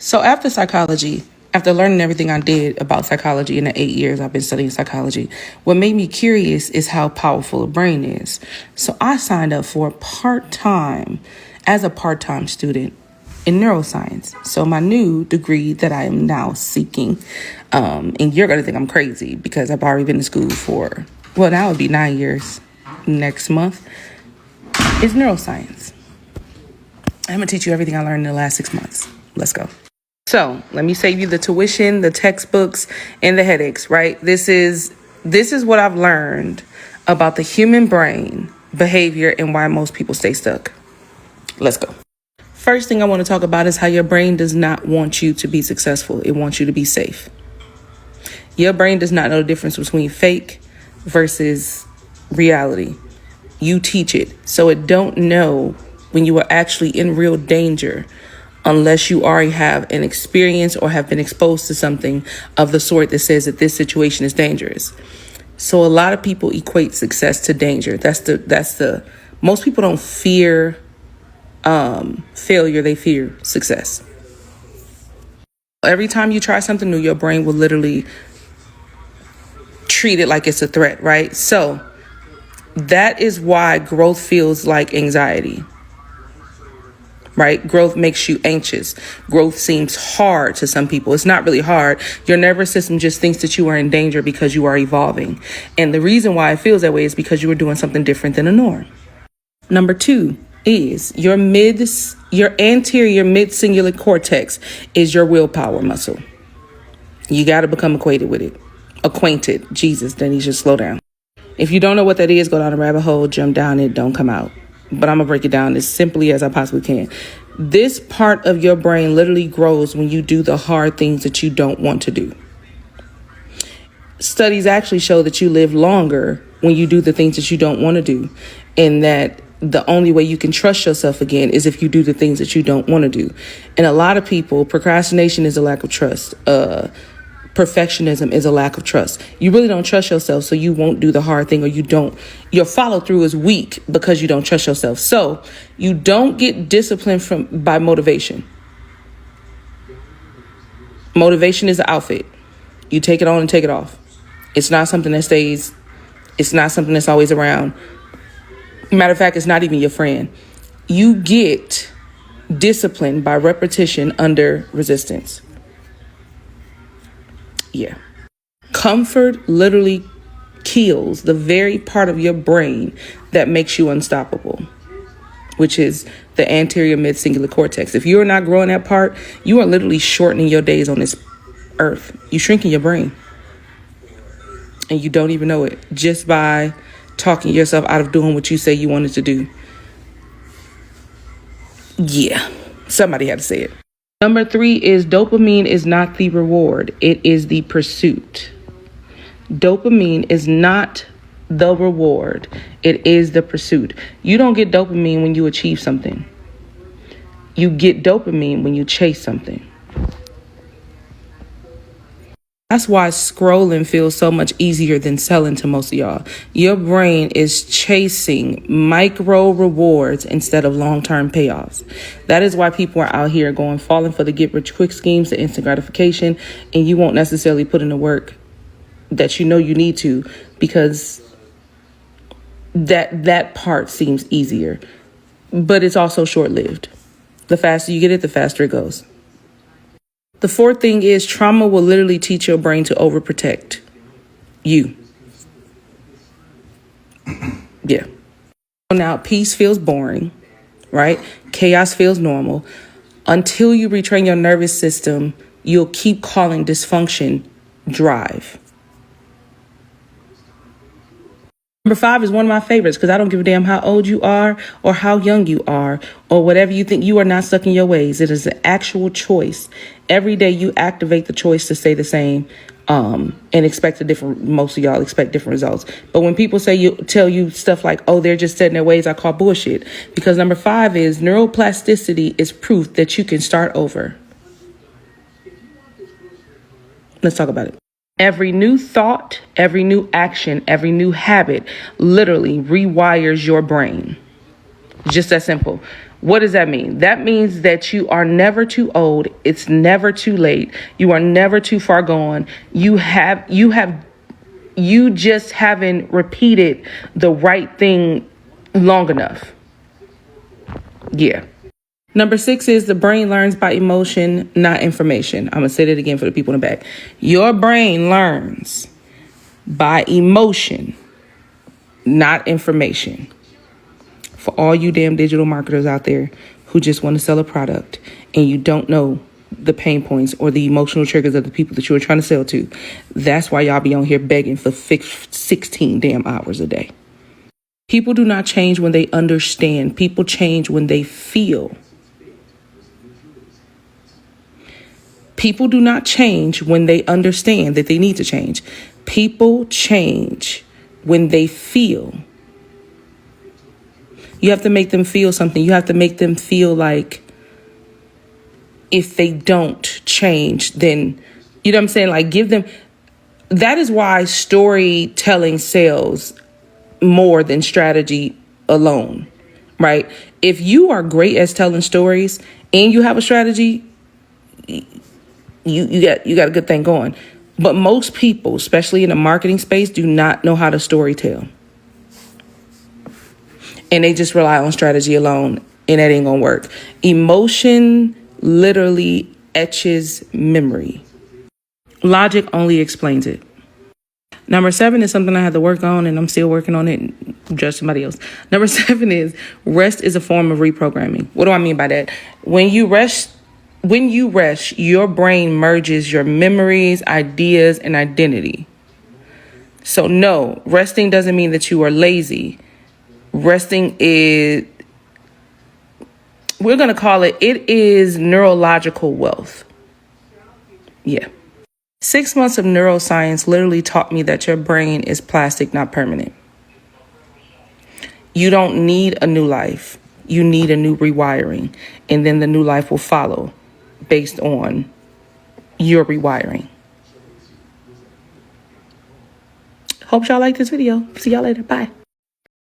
So after learning everything I did about psychology in the 8 years I've been studying psychology, what made me curious is how powerful a brain is. So I signed up for as a part-time student in neuroscience. So my new degree that I am now seeking, and you're going to think I'm crazy because I've already been in school for, now it would be 9 years next month, is neuroscience. I'm going to teach you everything I learned in the last 6 months. Let's go. So let me save you the tuition, the textbooks, and the headaches, right? This is what I've learned about the human brain, behavior, and why most people stay stuck. Let's go. First thing I want to talk about is how your brain does not want you to be successful. It wants you to be safe. Your brain does not know the difference between fake versus reality. You teach it, so it don't know when you are actually in real danger unless you already have an experience or have been exposed to something of the sort that says that this situation is dangerous. So a lot of people equate success to danger. Most people don't fear failure, they fear success. Every time you try something new, your brain will literally treat it like it's a threat, right? So that is why growth feels like anxiety. Right? Growth makes you anxious. Growth seems hard to some people. It's not really hard. Your nervous system just thinks that you are in danger because you are evolving. And the reason why it feels that way is because you are doing something different than a norm. Number 2 is your anterior mid-cingulate cortex is your willpower muscle. You got to become acquainted with it. Jesus, Danesha, slow down. If you don't know what that is, go down a rabbit hole, jump down it, don't come out. But I'm going to break it down as simply as I possibly can. This part of your brain literally grows when you do the hard things that you don't want to do. Studies actually show that you live longer when you do the things that you don't want to do. And that the only way you can trust yourself again is if you do the things that you don't want to do. And a lot of people, procrastination is a lack of trust. Perfectionism is a lack of trust. You really don't trust yourself, so you won't do the hard thing, or your follow through is weak because you don't trust yourself. So you don't get disciplined by motivation. Motivation is an outfit. You take it on and take it off. It's not something that stays. It's not something that's always around. Matter of fact, it's not even your friend. You get disciplined by repetition under resistance. Yeah. Comfort literally kills the very part of your brain that makes you unstoppable, which is the anterior mid-cingulate cortex. If you're not growing that part, you are literally shortening your days on this earth. You're shrinking your brain. And you don't even know it just by talking yourself out of doing what you say you wanted to do. Yeah, somebody had to say it. Number 3 is dopamine is not the reward. It is the pursuit. Dopamine is not the reward. It is the pursuit. You don't get dopamine when you achieve something. You get dopamine when you chase something. That's why scrolling feels so much easier than selling to most of y'all. Your brain is chasing micro rewards instead of long-term payoffs. That is why people are out here falling for the get-rich-quick schemes, the instant gratification, and you won't necessarily put in the work that you know you need to, because that part seems easier. But it's also short-lived. The faster you get it, the faster it goes. The 4th thing is trauma will literally teach your brain to overprotect you. Yeah. Now, peace feels boring, right? Chaos feels normal. Until you retrain your nervous system, you'll keep calling dysfunction drive. Number 5 is one of my favorites because I don't give a damn how old you are or how young you are or whatever you think. You are not stuck in your ways. It is an actual choice. Every day you activate the choice to stay the same and most of y'all expect different results. But when people tell you stuff like, oh, they're just set in their ways, I call bullshit. Because number 5 is neuroplasticity is proof that you can start over. Let's talk about it. Every new thought, every new action, every new habit literally rewires your brain. Just that simple. What does that mean? That means that you are never too old. It's never too late. You are never too far gone. You just haven't repeated the right thing long enough. Yeah. Number 6 is the brain learns by emotion, not information. I'm going to say that again for the people in the back. Your brain learns by emotion, not information. For all you damn digital marketers out there who just want to sell a product and you don't know the pain points or the emotional triggers of the people that you are trying to sell to, that's why y'all be on here begging for 16 damn hours a day. People do not change when they understand. People change when they feel. People do not change when they understand that they need to change. People change when they feel. You have to make them feel something. You have to make them feel like if they don't change, then, you know what I'm saying? Like, give them. That is why storytelling sells more than strategy alone, right? If you are great at telling stories and you have a strategy, you got a good thing going. But most people, especially in the marketing space, do not know how to storytell. And they just rely on strategy alone, and that ain't gonna work. Emotion literally etches memory. Logic only explains it. Number 7 is something I had to work on, and I'm still working on it. Judge somebody else. Number 7 is rest is a form of reprogramming. What do I mean by that? When you rest, your brain merges your memories, ideas, and identity. So no, resting doesn't mean that you are lazy. Resting is, we're going to call it is neurological wealth. Yeah. 6 months of neuroscience literally taught me that your brain is plastic, not permanent. You don't need a new life. You need a new rewiring. And then the new life will follow based on your rewiring. Hope y'all like this video. See y'all later. Bye.